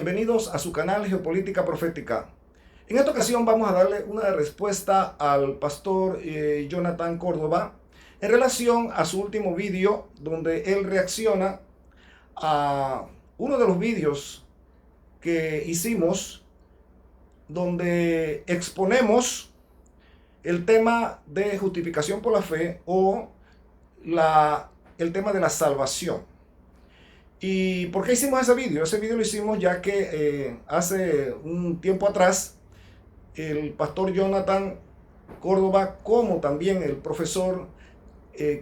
Bienvenidos a su canal Geopolítica Profética. En esta ocasión vamos a darle una respuesta al pastor Jonathan Córdoba en relación a su último vídeo donde él reacciona a uno de los vídeos que hicimos donde exponemos el tema de justificación por la fe o el tema de la salvación. ¿Y por qué hicimos ese vídeo? Ese vídeo lo hicimos ya que hace un tiempo atrás el pastor Jonathan Córdoba, como también el profesor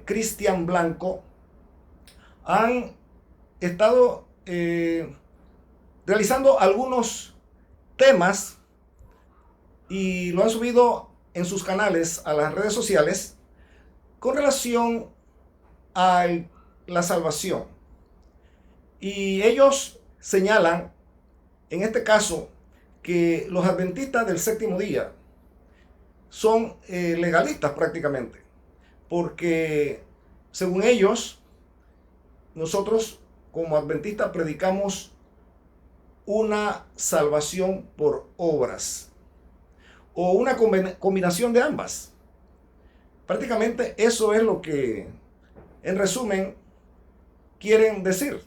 Cristian Blanco, han estado realizando algunos temas y lo han subido en sus canales a las redes sociales con relación a la salvación. Y ellos señalan, en este caso, que los adventistas del séptimo día son legalistas prácticamente, porque según ellos, nosotros como adventistas predicamos una salvación por obras o una combinación de ambas. Prácticamente eso es lo que, en resumen, quieren decir.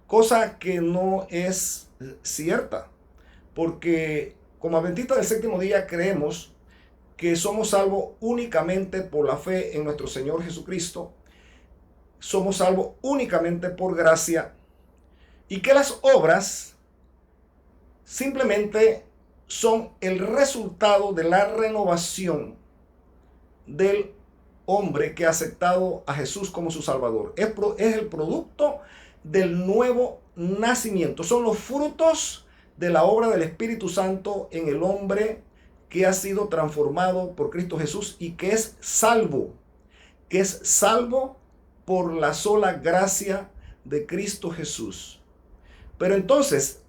Cosa que no es cierta, porque como adventistas del séptimo día creemos que somos salvos únicamente por la fe en nuestro Señor Jesucristo, somos salvos únicamente por gracia, y que las obras simplemente son el resultado de la renovación del hombre que ha aceptado a Jesús como su Salvador. Es el producto del nuevo nacimiento. Son los frutos de la obra del Espíritu Santo en el hombre que ha sido transformado por Cristo Jesús y que es salvo por la sola gracia de Cristo Jesús. Pero entonces,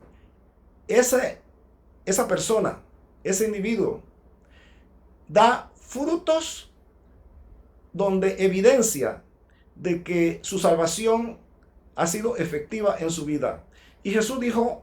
esa persona, ese individuo, da frutos donde evidencia de que su salvación ha sido efectiva en su vida. Y Jesús dijo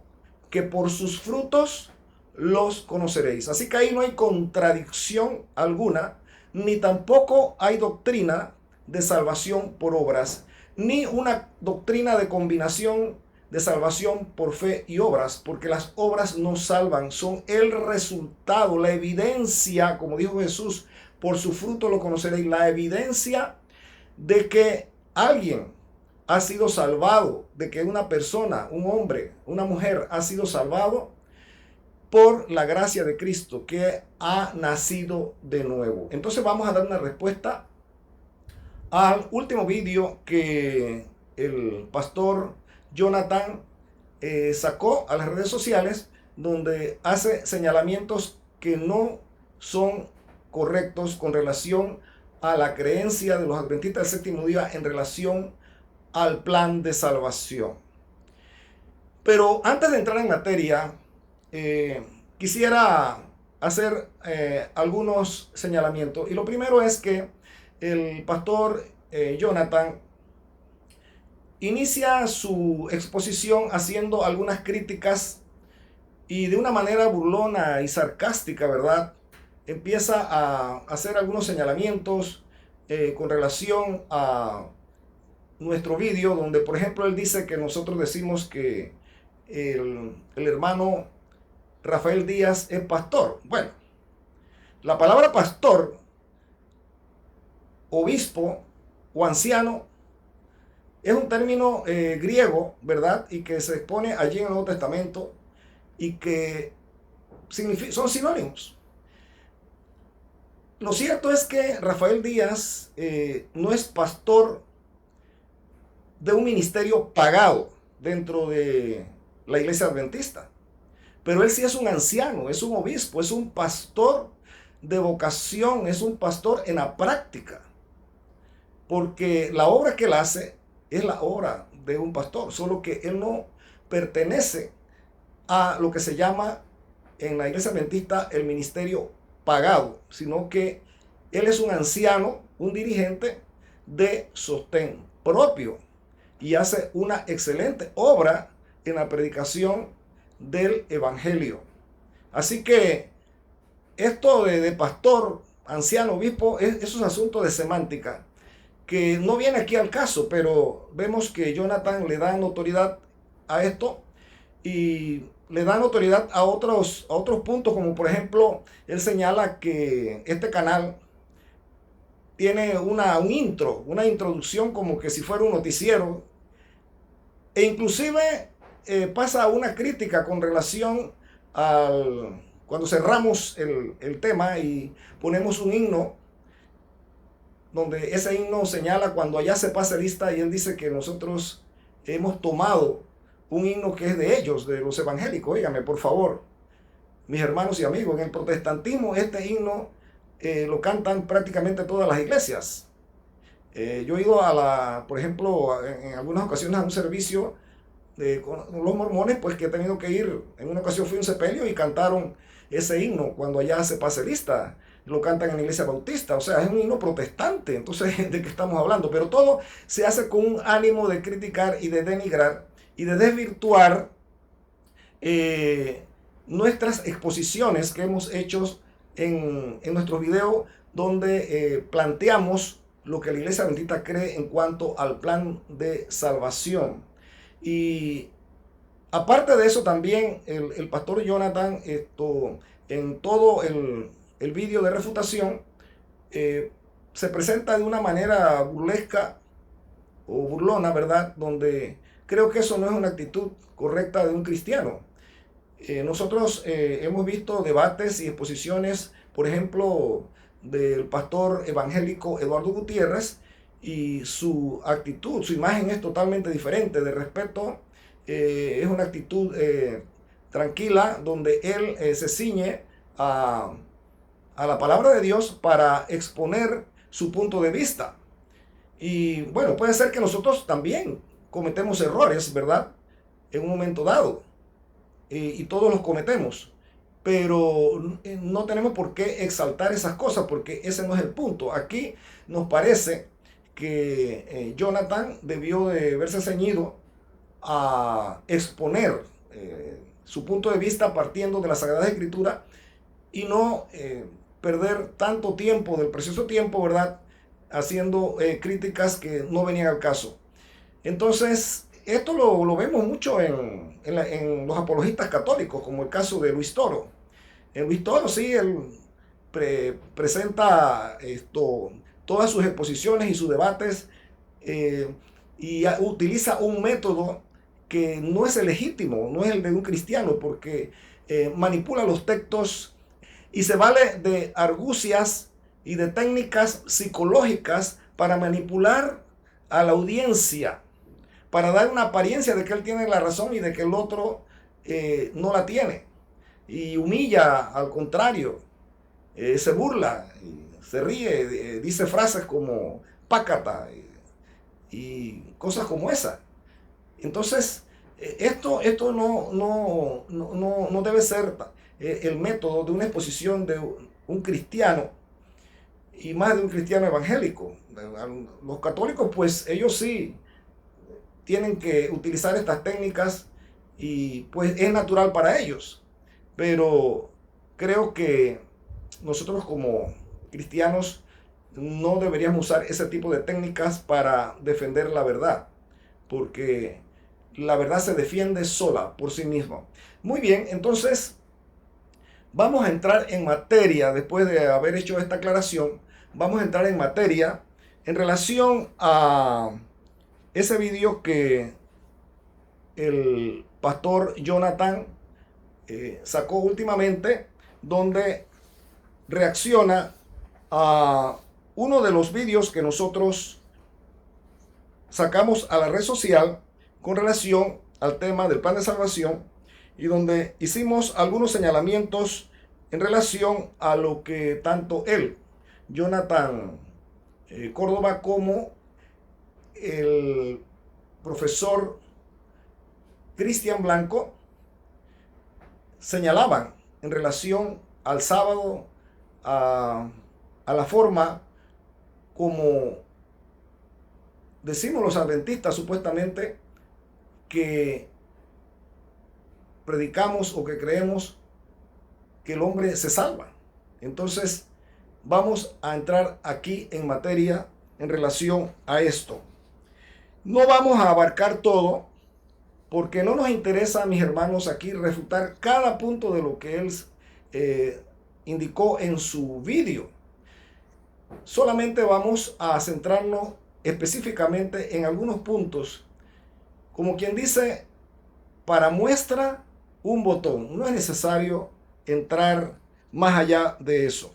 que por sus frutos los conoceréis. Así que ahí no hay contradicción alguna, ni tampoco hay doctrina de salvación por obras, ni una doctrina de combinación de salvación por fe y obras, porque las obras no salvan, son el resultado, la evidencia, como dijo Jesús, por su fruto lo conoceréis, la evidencia de que alguien ha sido salvado, de que una persona, un hombre, una mujer ha sido salvado por la gracia de Cristo, que ha nacido de nuevo. Entonces vamos a dar una respuesta al último vídeo que el pastor Jonathan sacó a las redes sociales, donde hace señalamientos que no son correctos con relación a la creencia de los adventistas del séptimo día en relación al plan de salvación. Pero antes de entrar en materia, quisiera hacer algunos señalamientos. Y lo primero es que el pastor Jonathan inicia su exposición haciendo algunas críticas y de una manera burlona y sarcástica, ¿verdad? Empieza a hacer algunos señalamientos con relación a nuestro vídeo, donde por ejemplo él dice que nosotros decimos que el hermano Rafael Díaz es pastor. Bueno, la palabra pastor, obispo o anciano es un término griego, ¿verdad? Y que se expone allí en el Nuevo Testamento y que son sinónimos. Lo cierto es que Rafael Díaz no es pastor de un ministerio pagado dentro de la iglesia adventista, pero él sí es un anciano, es un obispo, es un pastor de vocación, es un pastor en la práctica, porque la obra que él hace es la obra de un pastor, solo que él no pertenece a lo que se llama en la iglesia adventista el ministerio pagado, sino que él es un anciano, un dirigente de sostén propio, y hace una excelente obra en la predicación del Evangelio. Así que esto de pastor, anciano, obispo, es un asunto de semántica que no viene aquí al caso, pero vemos que Jonathan le da notoriedad a esto y le da notoriedad a otros puntos, como por ejemplo, él señala que este canal tiene un intro, una introducción como que si fuera un noticiero, e inclusive pasa una crítica con relación al cuando cerramos el tema y ponemos un himno, donde ese himno señala cuando allá se pase lista, y él dice que nosotros hemos tomado un himno que es de ellos, de los evangélicos. Óigame, por favor, mis hermanos y amigos, en el protestantismo este himno lo cantan prácticamente todas las iglesias. Yo he ido por ejemplo, en algunas ocasiones a un servicio con los mormones, pues que he tenido que ir. En una ocasión fui a un sepelio y cantaron ese himno cuando allá se pase lista. Lo cantan en la iglesia bautista, o sea, es un himno protestante. Entonces, ¿de qué estamos hablando? Pero todo se hace con un ánimo de criticar y de denigrar y de desvirtuar nuestras exposiciones que hemos hecho en nuestros videos, donde planteamos lo que la Iglesia Bendita cree en cuanto al plan de salvación. Y aparte de eso, también el pastor Jonathan, en todo el vídeo de refutación, se presenta de una manera burlesca o burlona, ¿verdad? Donde creo que eso no es una actitud correcta de un cristiano. Nosotros hemos visto debates y exposiciones, por ejemplo, del pastor evangélico Eduardo Gutiérrez, y su actitud, su imagen es totalmente diferente, de respeto. Es una actitud tranquila, donde él se ciñe a la palabra de Dios para exponer su punto de vista. Y bueno, puede ser que nosotros también cometemos errores, ¿verdad? En un momento dado. Y todos los cometemos. Pero no tenemos por qué exaltar esas cosas, porque ese no es el punto. Aquí nos parece que Jonathan debió de verse ceñido a exponer su punto de vista partiendo de la Sagrada Escritura, y no perder tanto tiempo, del precioso tiempo, ¿verdad?, haciendo críticas que no venían al caso. Entonces, esto lo vemos mucho en los apologistas católicos, como el caso de Luis Toro. En Luis Toro, sí, él presenta todas sus exposiciones y sus debates, y utiliza un método que no es el legítimo, no es el de un cristiano, porque manipula los textos y se vale de argucias y de técnicas psicológicas para manipular a la audiencia, para dar una apariencia de que él tiene la razón y de que el otro no la tiene. Y humilla, al contrario, se burla, se ríe, dice frases como pácata y cosas como esa. Entonces, esto no debe ser el método de una exposición de un cristiano, y más de un cristiano evangélico. Los católicos, pues ellos sí tienen que utilizar estas técnicas, y pues es natural para ellos. Pero creo que nosotros como cristianos no deberíamos usar ese tipo de técnicas para defender la verdad, porque la verdad se defiende sola por sí misma. Muy bien, entonces vamos a entrar en materia. Después de haber hecho esta aclaración, vamos a entrar en materia en relación a ese vídeo que el pastor Jonathan sacó últimamente, donde reacciona a uno de los vídeos que nosotros sacamos a la red social con relación al tema del plan de salvación, y donde hicimos algunos señalamientos en relación a lo que tanto él, Jonathan Córdoba, como el profesor Cristian Blanco señalaban en relación al sábado, a la forma como decimos los adventistas supuestamente que predicamos o que creemos que el hombre se salva. Entonces, vamos a entrar aquí en materia en relación a esto. No vamos a abarcar todo, porque no nos interesa, mis hermanos, aquí refutar cada punto de lo que él indicó en su vídeo. Solamente vamos a centrarnos específicamente en algunos puntos, como quien dice, para muestra un botón. No es necesario entrar más allá de eso.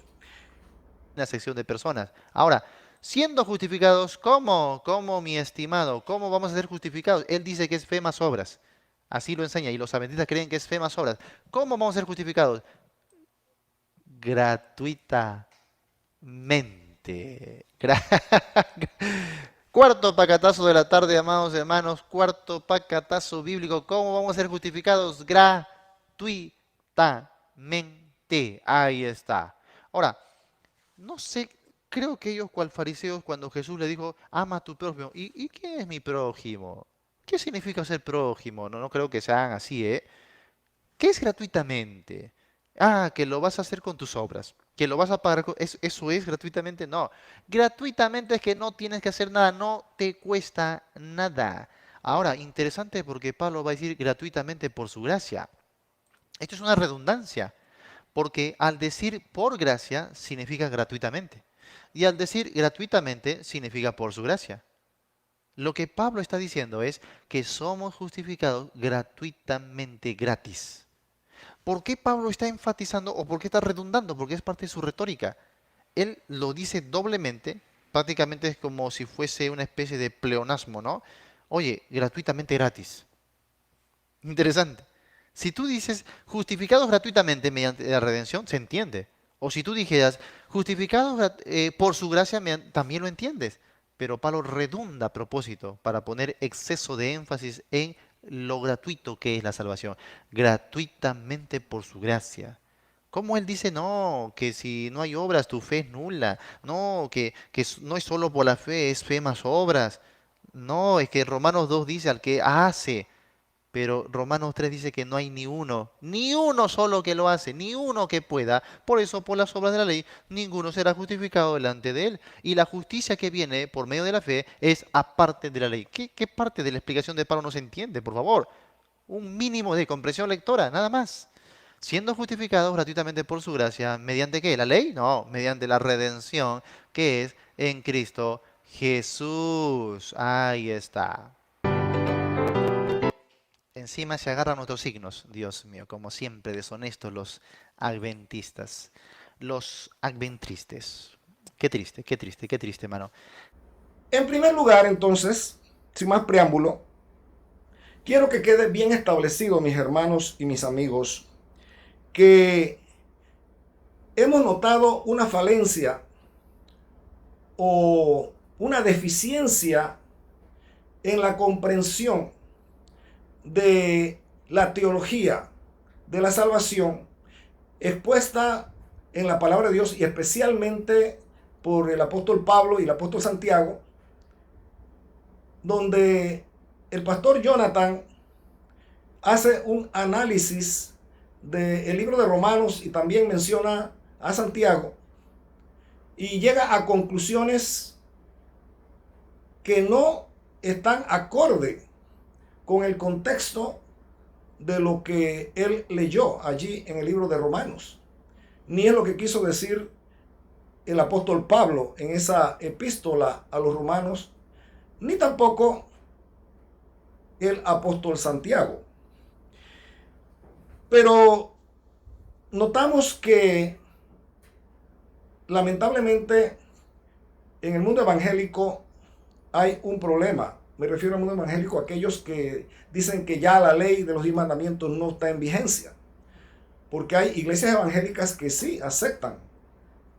Una sección de personas. Ahora, siendo justificados, ¿cómo? ¿Cómo, mi estimado? ¿Cómo vamos a ser justificados? Él dice que es fe más obras. Así lo enseña y los adventistas creen que es fe más obras. ¿Cómo vamos a ser justificados? Gratuitamente. Cuarto pacatazo de la tarde, amados hermanos. Cuarto pacatazo bíblico. ¿Cómo vamos a ser justificados? Gratuitamente. Ahí está. Ahora, no sé, creo que ellos, cual fariseos, cuando Jesús le dijo, ama a tu prójimo. ¿Y qué es mi prójimo? ¿Qué significa ser prójimo? No, no creo que sean así, ¿eh? ¿Qué es gratuitamente? Ah, que lo vas a hacer con tus obras, que lo vas a pagar. ¿Eso es gratuitamente? No. Gratuitamente es que no tienes que hacer nada, no te cuesta nada. Ahora, interesante porque Pablo va a decir gratuitamente por su gracia. Esto es una redundancia, porque al decir por gracia significa gratuitamente. Y al decir gratuitamente significa por su gracia. Lo que Pablo está diciendo es que somos justificados gratuitamente, gratis. ¿Por qué Pablo está enfatizando o por qué está redundando? Porque es parte de su retórica. Él lo dice doblemente, prácticamente es como si fuese una especie de pleonasmo, ¿no? Oye, gratuitamente gratis. Interesante. Si tú dices justificados gratuitamente mediante la redención, se entiende. O si tú dijeras justificados por su gracia, también lo entiendes. Pero Pablo redunda a propósito para poner exceso de énfasis en lo gratuito que es la salvación. Gratuitamente por su gracia. Como él dice, no, que si no hay obras, tu fe es nula. No, que no es solo por la fe, es fe más obras. No, es que Romanos 2 dice al que hace. Pero Romanos 3 dice que no hay ni uno solo que lo hace, ni uno que pueda. Por eso, por las obras de la ley, ninguno será justificado delante de él. Y la justicia que viene por medio de la fe es aparte de la ley. ¿Qué parte de la explicación de Pablo no se entiende, por favor? Un mínimo de comprensión lectora, nada más. Siendo justificados gratuitamente por su gracia, ¿mediante qué? ¿La ley? No, mediante la redención que es en Cristo Jesús. Ahí está. Encima se agarran otros signos, Dios mío, como siempre deshonestos los adventistas, los adventristes. Qué triste, qué triste, qué triste, hermano. En primer lugar, entonces, sin más preámbulo, quiero que quede bien establecido, mis hermanos y mis amigos, que hemos notado una falencia o una deficiencia en la comprensión de la teología de la salvación expuesta en la palabra de Dios y especialmente por el apóstol Pablo y el apóstol Santiago, donde el pastor Jonathan hace un análisis del libro de Romanos y también menciona a Santiago y llega a conclusiones que no están acorde con el contexto de lo que él leyó allí en el libro de Romanos, ni es lo que quiso decir el apóstol Pablo en esa epístola a los romanos, ni tampoco el apóstol Santiago. Pero notamos que lamentablemente en el mundo evangélico hay un problema. Me refiero al mundo evangélico a aquellos que dicen que ya la ley de los 10 mandamientos no está en vigencia. Porque hay iglesias evangélicas que sí aceptan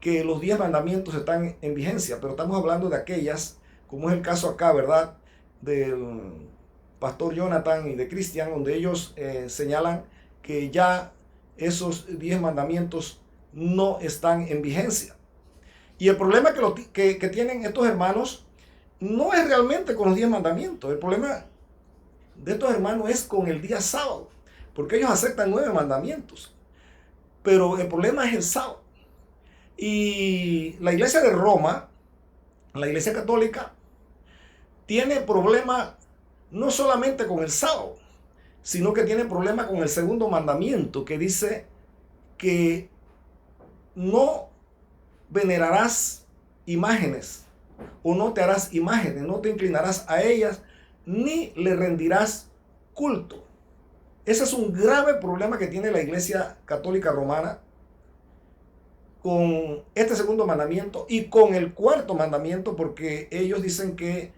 que los 10 mandamientos están en vigencia, pero estamos hablando de aquellas, como es el caso acá, ¿verdad? Del pastor Jonathan y de Cristian, donde ellos señalan que ya esos 10 mandamientos no están en vigencia. Y el problema que tienen estos hermanos no es realmente con los 10 mandamientos. El problema de estos hermanos es con el día sábado. porque ellos aceptan 9 mandamientos, pero el problema es el sábado. Y la iglesia de Roma, la iglesia católica, tiene problema no solamente con el sábado, sino que tiene problema con el segundo mandamiento, que dice que no venerarás imágenes o no te harás imágenes, no te inclinarás a ellas, ni le rendirás culto. Ese es un grave problema que tiene la iglesia católica romana con este segundo mandamiento y con el cuarto mandamiento, porque ellos dicen que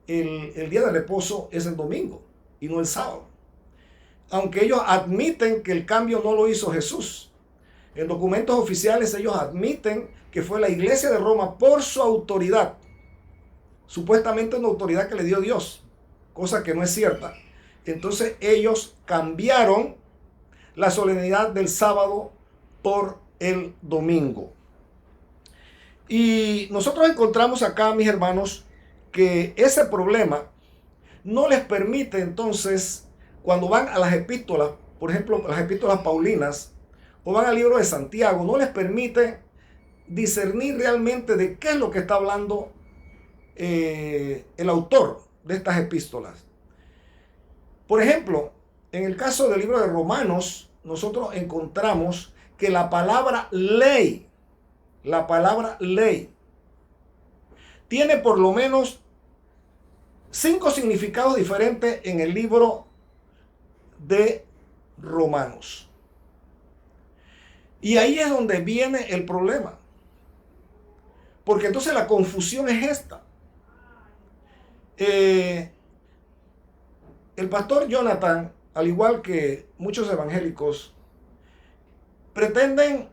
el día de reposo es el domingo y no el sábado. Aunque ellos admiten que el cambio no lo hizo Jesús. En documentos oficiales ellos admiten que fue la iglesia de Roma por su autoridad. Supuestamente una autoridad que le dio Dios, cosa que no es cierta. Entonces ellos cambiaron la solemnidad del sábado por el domingo. Y nosotros encontramos acá, mis hermanos, que ese problema no les permite entonces, cuando van a las epístolas, por ejemplo, las epístolas paulinas, o van al libro de Santiago, no les permite discernir realmente de qué es lo que está hablando el autor de estas epístolas. Por ejemplo, en el caso del libro de Romanos, nosotros encontramos que la palabra ley, tiene por lo menos 5 significados diferentes en el libro de Romanos. Y ahí es donde viene el problema. Porque entonces la confusión es esta. El pastor Jonathan, al igual que muchos evangélicos, pretenden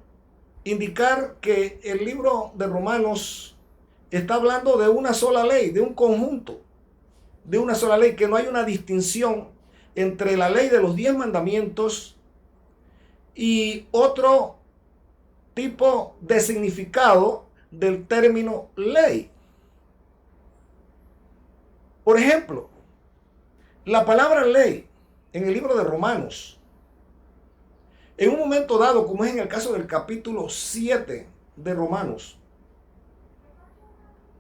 indicar que el libro de Romanos está hablando de una sola ley, de un conjunto, de una sola ley, que no hay una distinción entre la ley de los 10 mandamientos y otro tipo de significado del término ley. Por ejemplo, la palabra ley en el libro de Romanos, en un momento dado, como es en el caso del capítulo 7 de Romanos,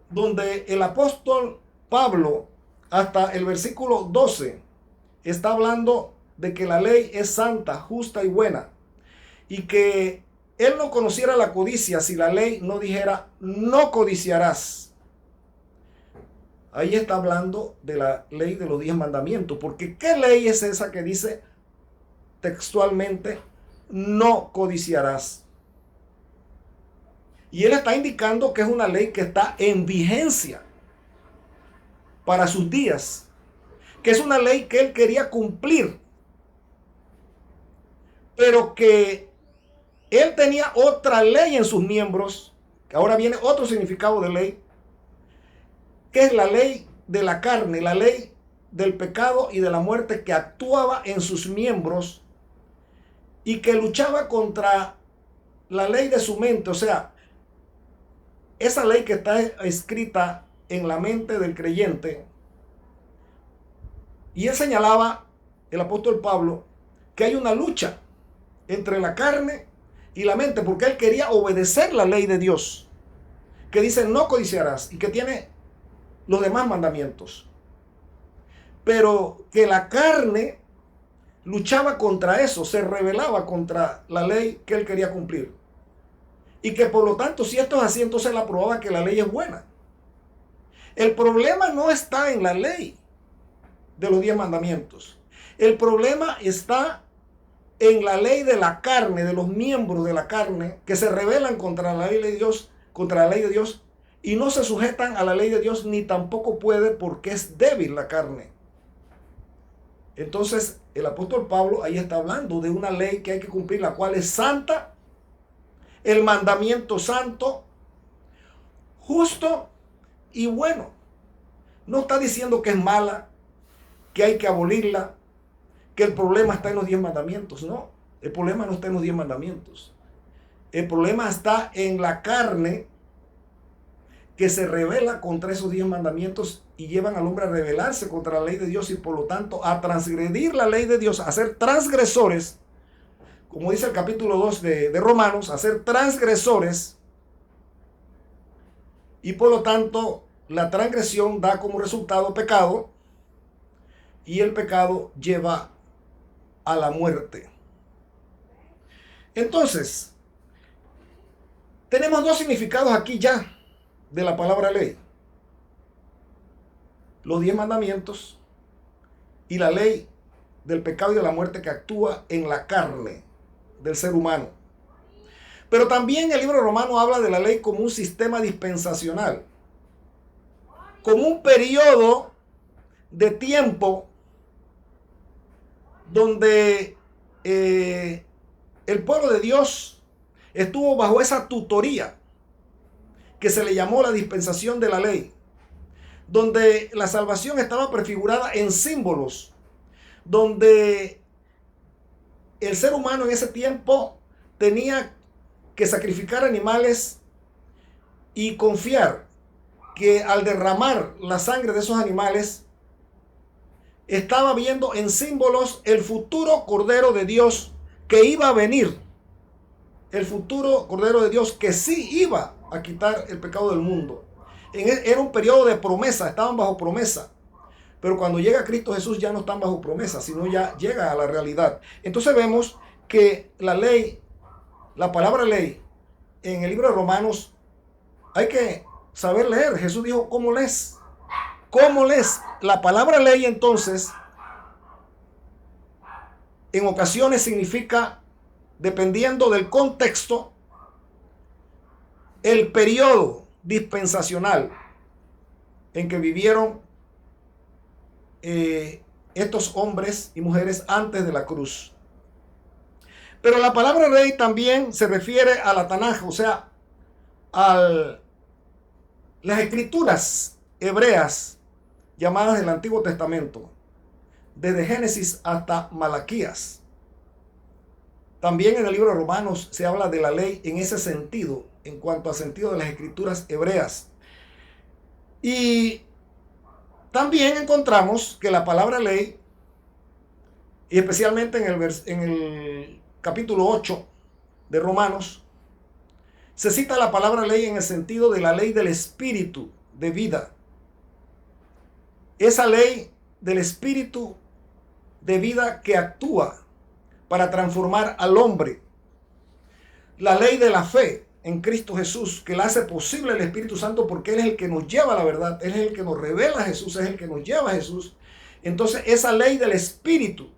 donde el apóstol Pablo, hasta el versículo 12, está hablando de que la ley es santa, justa y buena, y que él no conociera la codicia si la ley no dijera, no codiciarás. Ahí está hablando de la ley de los 10 mandamientos, porque ¿qué ley es esa que dice textualmente, no codiciarás? Y él está indicando que es una ley que está en vigencia para sus días, que es una ley que él quería cumplir, pero que él tenía otra ley en sus miembros, que ahora viene otro significado de ley, que es la ley de la carne, la ley del pecado y de la muerte que actuaba en sus miembros y que luchaba contra la ley de su mente, o sea, esa ley que está escrita en la mente del creyente. Y él señalaba, el apóstol Pablo, que hay una lucha entre la carne y la mente, porque él quería obedecer la ley de Dios, que dice no codiciarás y que tiene los demás mandamientos. Pero que la carne luchaba contra eso, se rebelaba contra la ley que él quería cumplir. Y que por lo tanto, si esto es así, entonces él aprobaba que la ley es buena. El problema no está en la ley de los 10 mandamientos. El problema está en la ley de la carne, de los miembros de la carne, que se rebelan contra la ley de Dios, y no se sujetan a la ley de Dios, ni tampoco puede, porque es débil la carne. Entonces, el apóstol Pablo ahí está hablando de una ley que hay que cumplir, la cual es santa, el mandamiento santo, justo y bueno. No está diciendo que es mala, que hay que abolirla, que el problema está en los 10 mandamientos. No, el problema no está en los 10 mandamientos. El problema está en la carne, que se rebela contra esos 10 mandamientos y llevan al hombre a rebelarse contra la ley de Dios y por lo tanto a transgredir la ley de Dios, a ser transgresores, como dice el capítulo 2 de Romanos, a ser transgresores, y por lo tanto la transgresión da como resultado pecado y el pecado lleva a la muerte. Entonces, tenemos dos significados aquí ya de la palabra ley. Los 10 mandamientos y la ley del pecado y de la muerte que actúa en la carne del ser humano. Pero también el libro romano habla de la ley como un sistema dispensacional, como un periodo de tiempo donde el pueblo de Dios estuvo bajo esa tutoría que se le llamó la dispensación de la ley, donde la salvación estaba prefigurada en símbolos, donde el ser humano en ese tiempo tenía que sacrificar animales y confiar que al derramar la sangre de esos animales estaba viendo en símbolos el futuro Cordero de Dios que iba a venir, el futuro Cordero de Dios que sí iba a quitar el pecado del mundo. Era un periodo de promesa, estaban bajo promesa. Pero cuando llega Cristo Jesús ya no están bajo promesa, sino ya llega a la realidad. Entonces vemos que la ley, la palabra ley, en el libro de Romanos, hay que saber leer. Jesús dijo, ¿cómo lees? ¿Cómo lees? La palabra ley entonces, en ocasiones significa, dependiendo del contexto, el periodo dispensacional en que vivieron estos hombres y mujeres antes de la cruz. Pero la palabra ley también se refiere a la Tanaj, o sea, a las escrituras hebreas llamadas del Antiguo Testamento, desde Génesis hasta Malaquías. También en el libro de Romanos se habla de la ley en ese sentido, en cuanto al sentido de las escrituras hebreas. Y también encontramos que la palabra ley, y especialmente en el capítulo 8 de Romanos, se cita la palabra ley en el sentido de la ley del espíritu de vida. Esa ley del espíritu de vida que actúa para transformar al hombre. La ley de la fe en Cristo Jesús, que la hace posible el Espíritu Santo porque Él es el que nos lleva a la verdad, Él es el que nos revela a Jesús, es el que nos lleva a Jesús. Entonces esa ley del Espíritu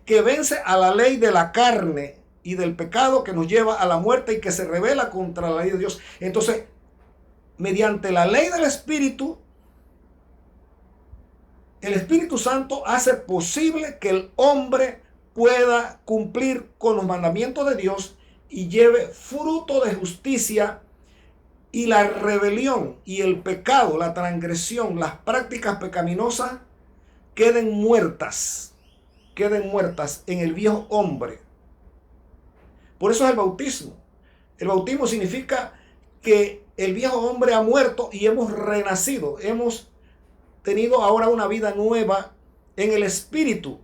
que vence a la ley de la carne y del pecado que nos lleva a la muerte y que se revela contra la ley de Dios. Entonces, mediante la ley del Espíritu, el Espíritu Santo hace posible que el hombre pueda cumplir con los mandamientos de Dios y lleve fruto de justicia, y la rebelión y el pecado, la transgresión, las prácticas pecaminosas queden muertas en el viejo hombre. Por eso es el bautismo. El bautismo significa que el viejo hombre ha muerto y hemos renacido, hemos tenido ahora una vida nueva en el Espíritu.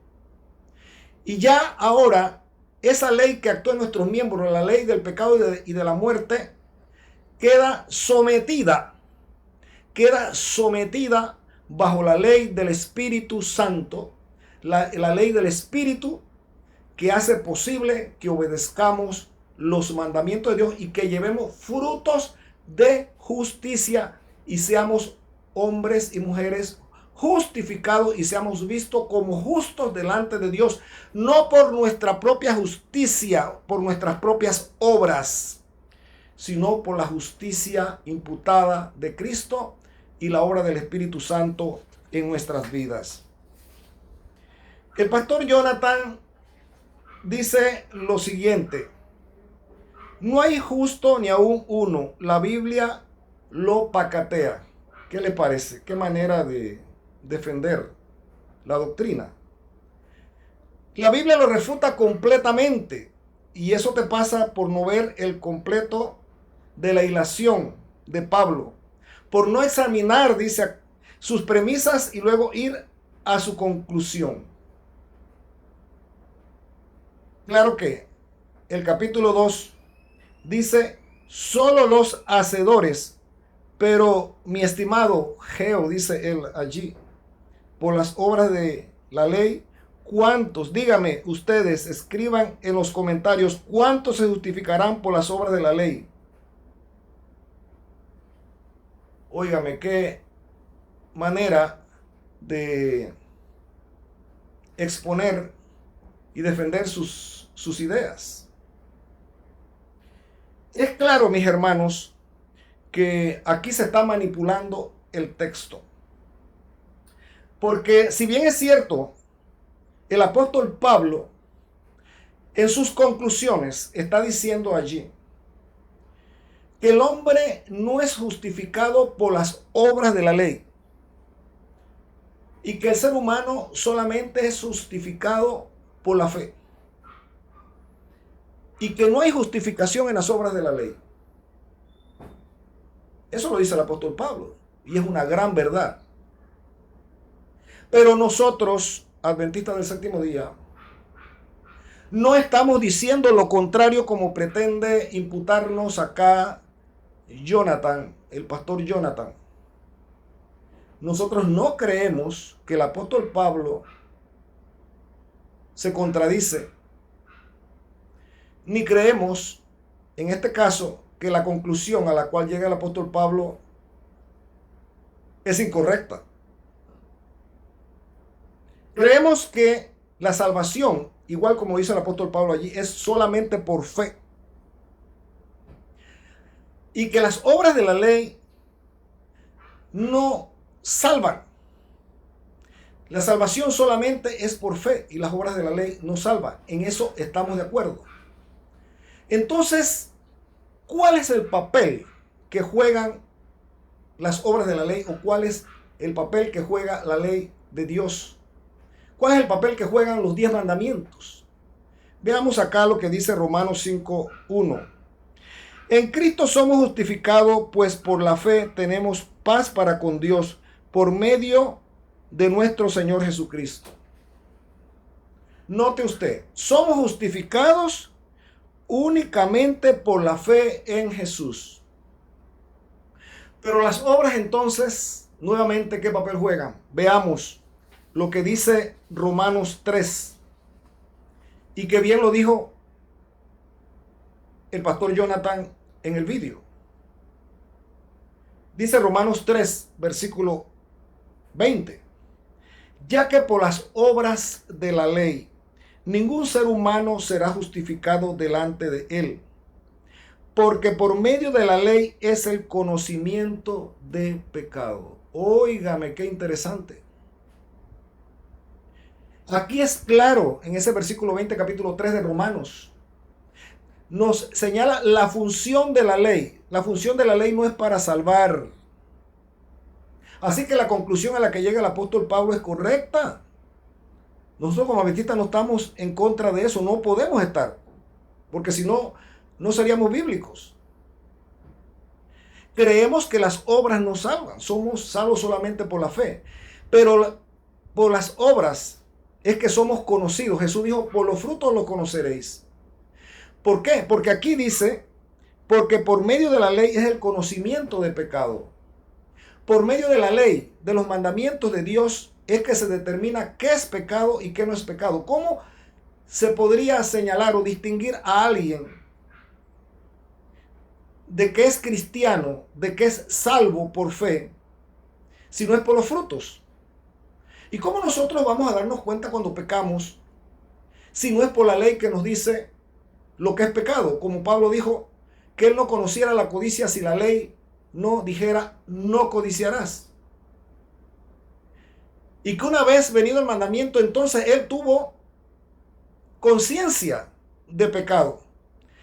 Y ya ahora esa ley que actúa en nuestros miembros, la ley del pecado y de la muerte, queda sometida bajo la ley del Espíritu Santo, la ley del Espíritu que hace posible que obedezcamos los mandamientos de Dios y que llevemos frutos de justicia y seamos hombres y mujeres justificados y seamos vistos como justos delante de Dios, no por nuestra propia justicia, por nuestras propias obras, sino por la justicia imputada de Cristo y la obra del Espíritu Santo en nuestras vidas. El pastor Jonathan dice lo siguiente: no hay justo ni aún uno, la Biblia lo pacatea. ¿Qué le parece? ¿Qué manera de defender la doctrina? La Biblia lo refuta completamente, y eso te pasa por no ver el completo de la hilación de Pablo, por no examinar, dice, sus premisas y luego ir a su conclusión. Claro que el capítulo 2 dice, solo los hacedores, pero mi estimado Geo, dice él allí, por las obras de la ley, ¿cuántos? Dígame ustedes, escriban en los comentarios, ¿cuántos se justificarán por las obras de la ley? Óigame, qué manera de exponer y defender sus ideas. Es claro, mis hermanos, que aquí se está manipulando el texto. Porque si bien es cierto, el apóstol Pablo en sus conclusiones está diciendo allí que el hombre no es justificado por las obras de la ley y que el ser humano solamente es justificado por la fe y que no hay justificación en las obras de la ley. Eso lo dice el apóstol Pablo y es una gran verdad. Pero nosotros, adventistas del séptimo día, no estamos diciendo lo contrario como pretende imputarnos acá Jonathan, el pastor Jonathan. Nosotros no creemos que el apóstol Pablo se contradice, ni creemos, en este caso, que la conclusión a la cual llega el apóstol Pablo es incorrecta. Creemos que la salvación, igual como dice el apóstol Pablo allí, es solamente por fe. Y que las obras de la ley no salvan. La salvación solamente es por fe y las obras de la ley no salvan. En eso estamos de acuerdo. Entonces, ¿cuál es el papel que juegan las obras de la ley o cuál es el papel que juega la ley de Dios? ¿Cuál es el papel que juegan los 10 mandamientos? Veamos acá lo que dice Romanos 5:1. En Cristo somos justificados, pues por la fe tenemos paz para con Dios por medio de nuestro Señor Jesucristo. Note usted, somos justificados únicamente por la fe en Jesús. Pero las obras entonces, nuevamente, ¿qué papel juegan? Veamos lo que dice Romanos 3 y que bien lo dijo el pastor Jonathan en el vídeo. Dice Romanos 3, versículo 20. Ya que por las obras de la ley ningún ser humano será justificado delante de él, porque por medio de la ley es el conocimiento de pecado. Óigame, qué interesante. Aquí es claro, en ese versículo 20, capítulo 3 de Romanos, nos señala la función de la ley. La función de la ley no es para salvar. Así que la conclusión a la que llega el apóstol Pablo es correcta. Nosotros como adventistas no estamos en contra de eso, no podemos estar, porque si no, no seríamos bíblicos. Creemos que las obras nos salvan, somos salvos solamente por la fe, pero por las obras es que somos conocidos. Jesús dijo, por los frutos los conoceréis. ¿Por qué? Porque aquí dice, porque por medio de la ley es el conocimiento de pecado. Por medio de la ley, de los mandamientos de Dios, es que se determina qué es pecado y qué no es pecado. ¿Cómo se podría señalar o distinguir a alguien de que es cristiano, de que es salvo por fe, si no es por los frutos? ¿Y cómo nosotros vamos a darnos cuenta cuando pecamos si no es por la ley que nos dice lo que es pecado? Como Pablo dijo que él no conociera la codicia si la ley no dijera no codiciarás. Y que una vez venido el mandamiento, entonces él tuvo conciencia de pecado.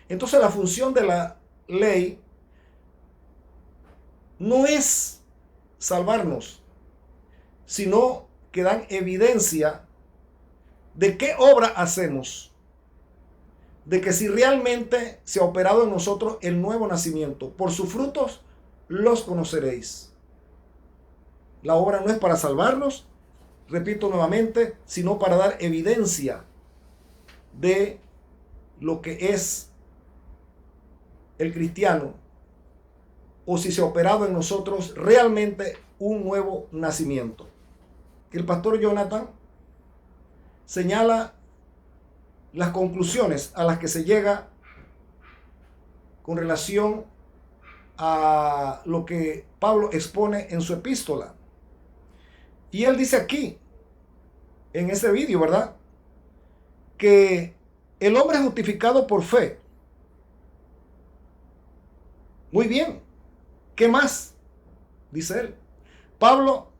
Entonces la función de la ley no es salvarnos, sino que dan evidencia de qué obra hacemos, de que si realmente se ha operado en nosotros el nuevo nacimiento. Por sus frutos los conoceréis. La obra no es para salvarnos, repito nuevamente, sino para dar evidencia de lo que es el cristiano, o si se ha operado en nosotros realmente un nuevo nacimiento. El pastor Jonathan señala las conclusiones a las que se llega con relación a lo que Pablo expone en su epístola. Y él dice aquí, en ese vídeo, ¿verdad?, que el hombre es justificado por fe. Muy bien. ¿Qué más? Dice él. Pablo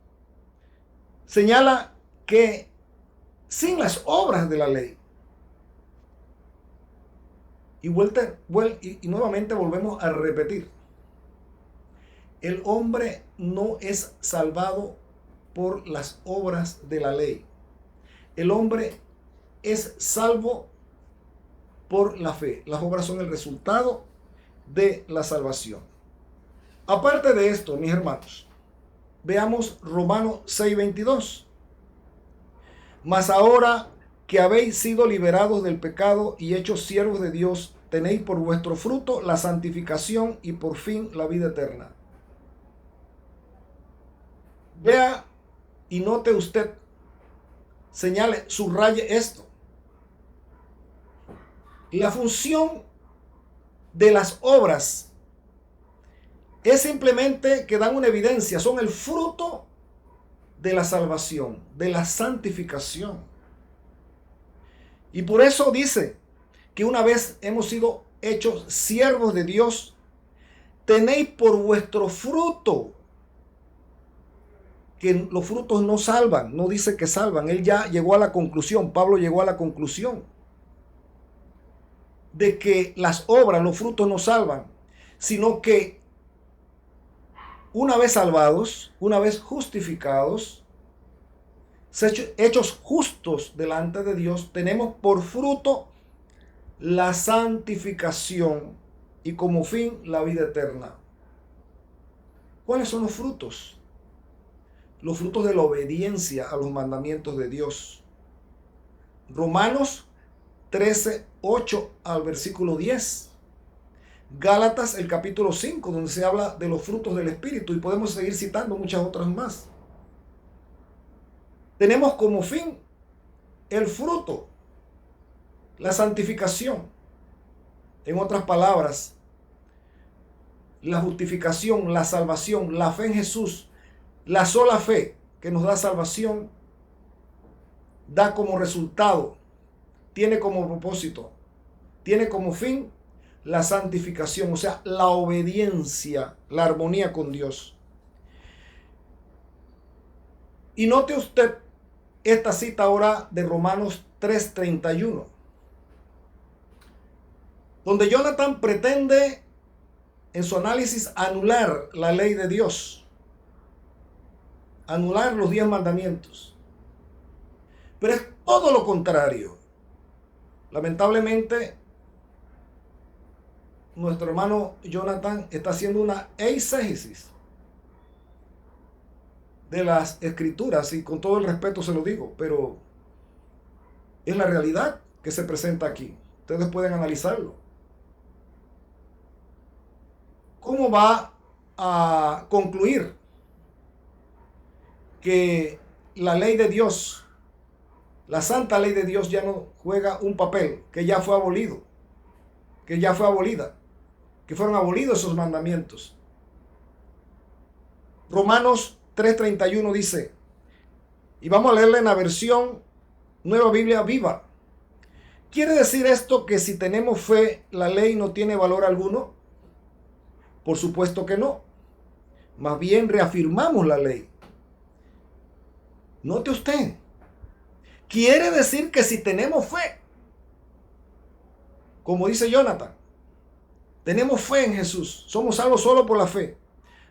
señala que sin las obras de la ley, y nuevamente volvemos a repetir, el hombre no es salvado por las obras de la ley. El hombre es salvo por la fe. Las obras son el resultado de la salvación. Aparte de esto, mis hermanos, veamos Romanos 6:22. Mas ahora que habéis sido liberados del pecado y hechos siervos de Dios, tenéis por vuestro fruto la santificación y por fin la vida eterna. Vea y note usted, señale, subraye esto. La función de las obras es simplemente que dan una evidencia, son el fruto de la salvación, de la santificación. Y por eso dice que una vez hemos sido hechos siervos de Dios, tenéis por vuestro fruto, que los frutos no salvan, no dice que salvan. Él ya llegó a la conclusión, Pablo llegó a la conclusión de que las obras, los frutos no salvan, sino que una vez salvados, una vez justificados, hechos justos delante de Dios, tenemos por fruto la santificación y como fin la vida eterna. ¿Cuáles son los frutos? Los frutos de la obediencia a los mandamientos de Dios. Romanos 13, 8 al versículo 10. Gálatas, el capítulo 5, donde se habla de los frutos del Espíritu, y podemos seguir citando muchas otras más. Tenemos como fin el fruto, la santificación. En otras palabras, la justificación, la salvación, la fe en Jesús, la sola fe que nos da salvación, da como resultado, tiene como propósito, tiene como fin la santificación, o sea, la obediencia, la armonía con Dios. Y note usted esta cita ahora de Romanos 3:31, donde Jonathan pretende en su análisis anular la ley de Dios, anular los 10 mandamientos. Pero es todo lo contrario. Lamentablemente, nuestro hermano Jonathan está haciendo una eisegesis de las escrituras, y con todo el respeto se lo digo, pero es la realidad que se presenta aquí. Ustedes pueden analizarlo. ¿Cómo va a concluir que la ley de Dios, la santa ley de Dios, ya no juega un papel, que ya fue abolido, que ya fue abolida, que fueron abolidos esos mandamientos? Romanos 3:31 dice, y vamos a leerla en la versión Nueva Biblia Viva. ¿Quiere decir esto que si tenemos fe, la ley no tiene valor alguno? Por supuesto que no. Más bien reafirmamos la ley. Note usted, quiere decir que si tenemos fe, como dice Jonathan, tenemos fe en Jesús, somos salvos solo por la fe,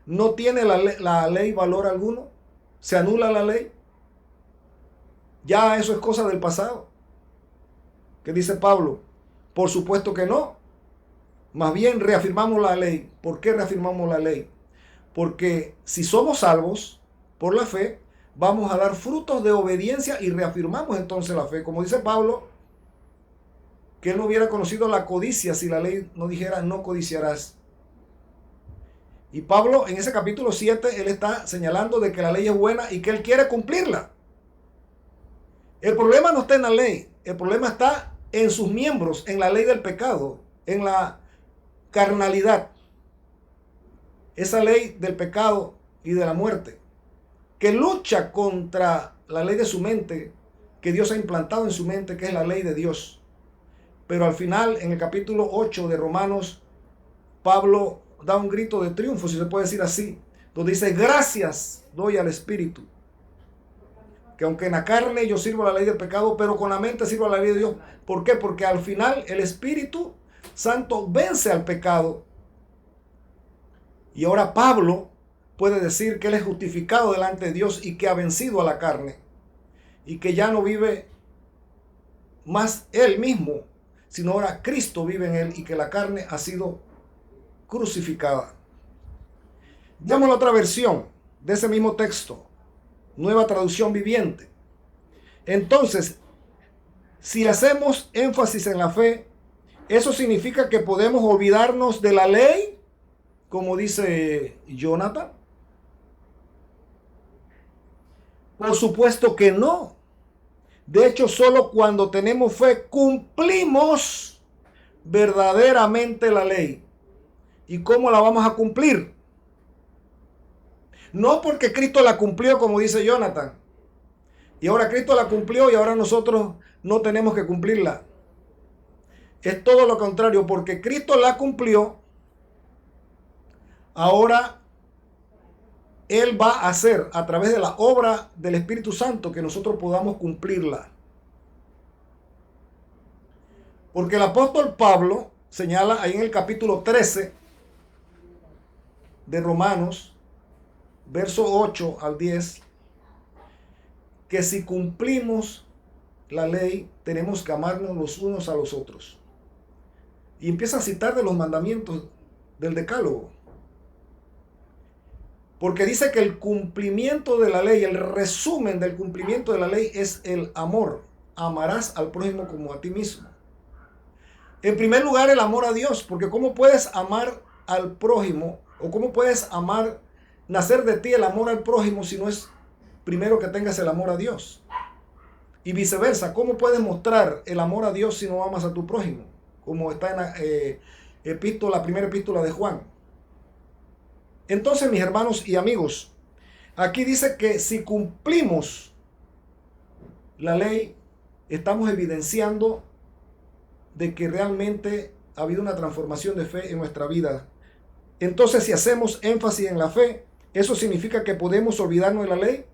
¿no tiene la ley valor alguno? ¿Se anula la ley? Ya eso es cosa del pasado. ¿Qué dice Pablo? Por supuesto que no. Más bien reafirmamos la ley. ¿Por qué reafirmamos la ley? Porque si somos salvos por la fe, vamos a dar frutos de obediencia y reafirmamos entonces la fe. Como dice Pablo, que él no hubiera conocido la codicia si la ley no dijera no codiciarás. Y Pablo en ese capítulo 7, él está señalando de que la ley es buena y que él quiere cumplirla. El problema no está en la ley, el problema está en sus miembros, en la ley del pecado, en la carnalidad. Esa ley del pecado y de la muerte, que lucha contra la ley de su mente, que Dios ha implantado en su mente, que es la ley de Dios. Pero al final, en el capítulo 8 de Romanos, Pablo da un grito de triunfo, si se puede decir así, donde dice, gracias doy al Espíritu, que aunque en la carne yo sirvo a la ley del pecado, pero con la mente sirvo a la ley de Dios. ¿Por qué? Porque al final el Espíritu Santo vence al pecado. Y ahora Pablo puede decir que él es justificado delante de Dios y que ha vencido a la carne. Y que ya no vive más él mismo, sino ahora Cristo vive en él y que la carne ha sido crucificada. Veamos la otra versión de ese mismo texto, Nueva Traducción Viviente. Entonces, si hacemos énfasis en la fe, ¿eso significa que podemos olvidarnos de la ley? Como dice Jonathan. Por supuesto que no. De hecho, solo cuando tenemos fe cumplimos verdaderamente la ley. ¿Y cómo la vamos a cumplir? No porque Cristo la cumplió, como dice Jonathan. Y ahora Cristo la cumplió y ahora nosotros no tenemos que cumplirla. Es todo lo contrario, porque Cristo la cumplió. Ahora Él va a hacer a través de la obra del Espíritu Santo que nosotros podamos cumplirla. Porque el apóstol Pablo señala ahí en el capítulo 13 de Romanos, verso 8 al 10, que si cumplimos la ley tenemos que amarnos los unos a los otros. Y empieza a citar de los mandamientos del Decálogo. Porque dice que el cumplimiento de la ley, el resumen del cumplimiento de la ley es el amor. Amarás al prójimo como a ti mismo. En primer lugar, el amor a Dios, porque ¿cómo puedes amar al prójimo o cómo puedes amar, nacer de ti el amor al prójimo si no es primero que tengas el amor a Dios? Y viceversa, ¿cómo puedes mostrar el amor a Dios si no amas a tu prójimo? Como está en la primera epístola de Juan. Entonces, mis hermanos y amigos, aquí dice que si cumplimos la ley, estamos evidenciando de que realmente ha habido una transformación de fe en nuestra vida. Entonces, si hacemos énfasis en la fe, ¿eso significa que podemos olvidarnos de la ley?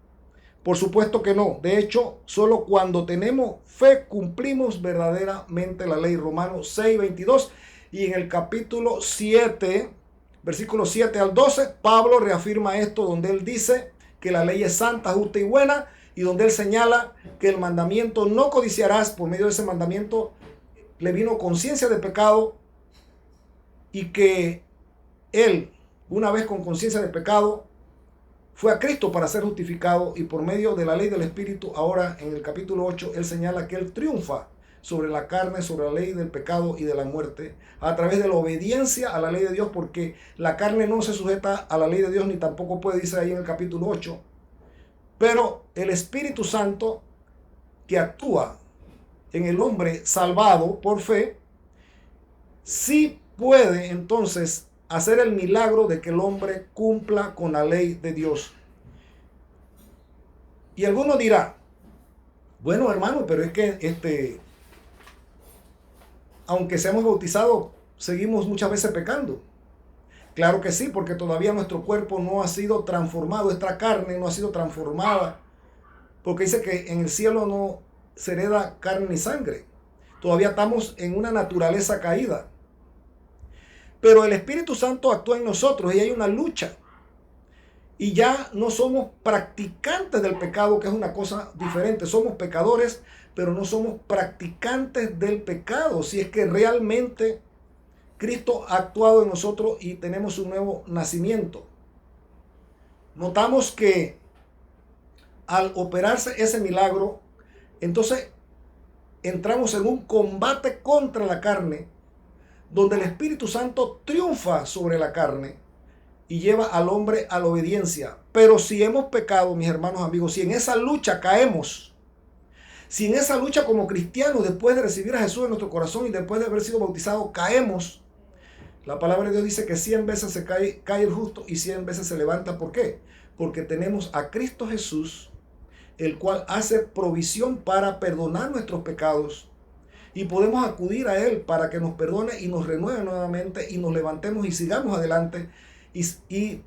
Por supuesto que no. De hecho, solo cuando tenemos fe cumplimos verdaderamente la ley. Romanos 6:22. Y en el capítulo 7, versículos 7 al 12, Pablo reafirma esto donde él dice que la ley es santa, justa y buena, y donde él señala que el mandamiento no codiciarás. Por medio de ese mandamiento le vino conciencia de pecado y que él, una vez con conciencia de pecado, fue a Cristo para ser justificado, y por medio de la ley del Espíritu, ahora en el capítulo 8, él señala que él triunfa sobre la carne, sobre la ley del pecado y de la muerte, a través de la obediencia a la ley de Dios, porque la carne no se sujeta a la ley de Dios, ni tampoco puede, dice ahí en el capítulo 8, pero el Espíritu Santo que actúa en el hombre salvado por fe, sí puede entonces hacer el milagro de que el hombre cumpla con la ley de Dios. Y alguno dirá, bueno, hermano, pero es que aunque seamos bautizados, seguimos muchas veces pecando. Claro que sí, porque todavía nuestro cuerpo no ha sido transformado, nuestra carne no ha sido transformada, porque dice que en el cielo no se hereda carne ni sangre. Todavía estamos en una naturaleza caída. Pero el Espíritu Santo actúa en nosotros y hay una lucha. Y ya no somos practicantes del pecado, que es una cosa diferente. Somos pecadores, pero no somos practicantes del pecado. Si es que realmente Cristo ha actuado en nosotros y tenemos un nuevo nacimiento. notamos que al operarse ese milagro, entonces entramos en un combate contra la carne, donde el Espíritu Santo triunfa sobre la carne y lleva al hombre a la obediencia. Pero si hemos pecado, mis hermanos amigos, si en esa lucha caemos, si en esa lucha como cristianos, después de recibir a Jesús en nuestro corazón y después de haber sido bautizados, caemos, la palabra de Dios dice que 100 veces se cae el justo y 100 veces se levanta. ¿Por qué? Porque tenemos a Cristo Jesús, el cual hace provisión para perdonar nuestros pecados, y podemos acudir a Él para que nos perdone y nos renueve nuevamente y nos levantemos y sigamos adelante y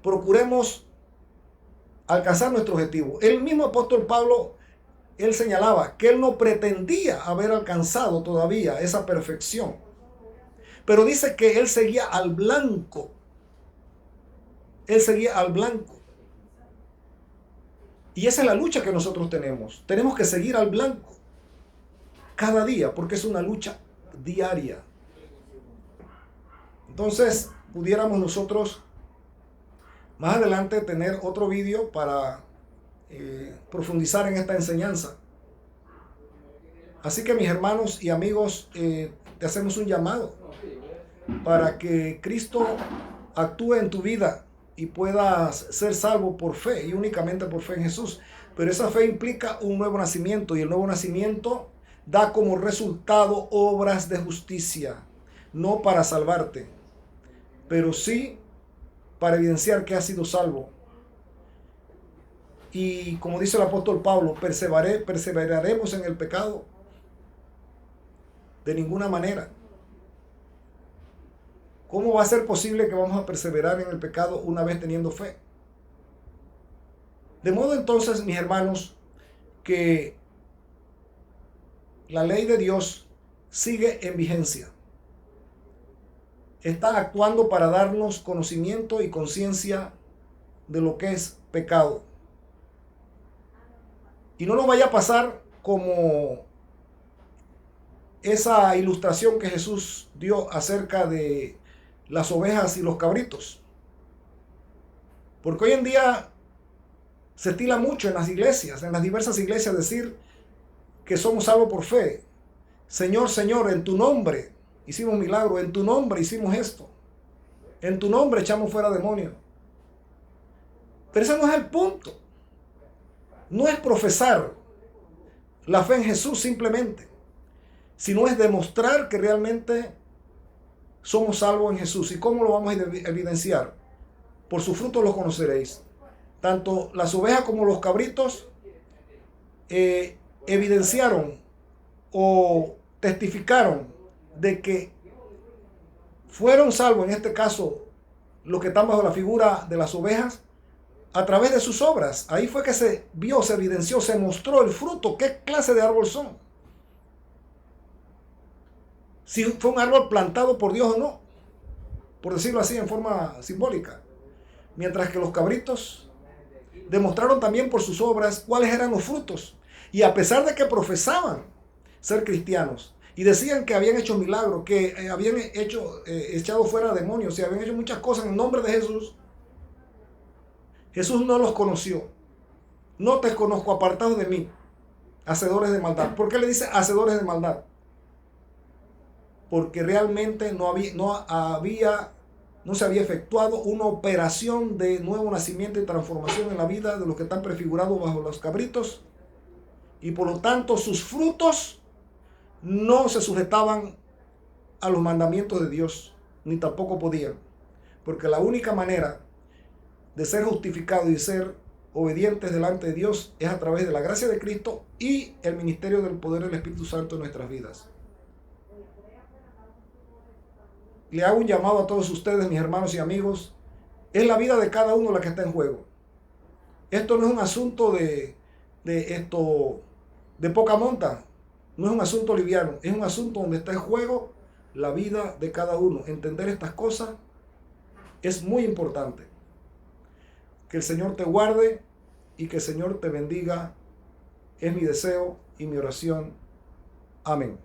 procuremos alcanzar nuestro objetivo. El mismo apóstol Pablo, él señalaba que él no pretendía haber alcanzado todavía esa perfección, pero dice que él seguía al blanco. Él seguía al blanco. Y esa es la lucha que nosotros tenemos. Tenemos que seguir al blanco cada día, porque es una lucha diaria. Entonces, pudiéramos nosotros más adelante tener otro vídeo para profundizar en esta enseñanza. Así que, mis hermanos y amigos, te hacemos un llamado para que Cristo actúe en tu vida y puedas ser salvo por fe y únicamente por fe en Jesús. Pero esa fe implica un nuevo nacimiento, y el nuevo nacimiento da como resultado obras de justicia, no para salvarte, pero sí para evidenciar que has sido salvo. Y como dice el apóstol Pablo, perseveraremos en el pecado. De ninguna manera. ¿Cómo va a ser posible que vamos a perseverar en el pecado una vez teniendo fe? De modo entonces, mis hermanos, que la ley de Dios sigue en vigencia. Está actuando para darnos conocimiento y conciencia de lo que es pecado. Y no nos vaya a pasar como esa ilustración que Jesús dio acerca de las ovejas y los cabritos. Porque hoy en día se estila mucho en las iglesias, en las diversas iglesias, decir que somos salvos por fe. Señor, Señor, en tu nombre hicimos milagro, en tu nombre hicimos esto, en tu nombre echamos fuera demonios. Pero ese no es el punto. No es profesar la fe en Jesús simplemente, sino es demostrar que realmente somos salvos en Jesús. ¿Y cómo lo vamos a evidenciar? Por sus frutos los conoceréis. Tanto las ovejas como los cabritos evidenciaron o testificaron de que fueron salvos, en este caso los que están bajo la figura de las ovejas, a través de sus obras. Ahí fue que se vio, se evidenció, se mostró el fruto, qué clase de árbol son. Si fue un árbol plantado por Dios o no, por decirlo así en forma simbólica. Mientras que los cabritos demostraron también por sus obras cuáles eran los frutos. Y a pesar de que profesaban ser cristianos y decían que habían hecho milagros, que habían echado fuera demonios y habían hecho muchas cosas en nombre de Jesús, Jesús no los conoció. No te conozco, apartados de mí, hacedores de maldad. ¿Por qué le dice hacedores de maldad? Porque realmente no se había efectuado una operación de nuevo nacimiento y transformación en la vida de los que están prefigurados bajo los cabritos, y por lo tanto sus frutos no se sujetaban a los mandamientos de Dios, ni tampoco podían, porque la única manera de ser justificado y ser obedientes delante de Dios es a través de la gracia de Cristo y el ministerio del poder del Espíritu Santo en nuestras vidas. Le hago un llamado a todos ustedes, mis hermanos y amigos. Es la vida de cada uno la que está en juego. Esto no es un asunto de poca monta. No es un asunto liviano. Es un asunto donde está en juego la vida de cada uno. Entender estas cosas es muy importante. Que el Señor te guarde y que el Señor te bendiga. Es mi deseo y mi oración. Amén.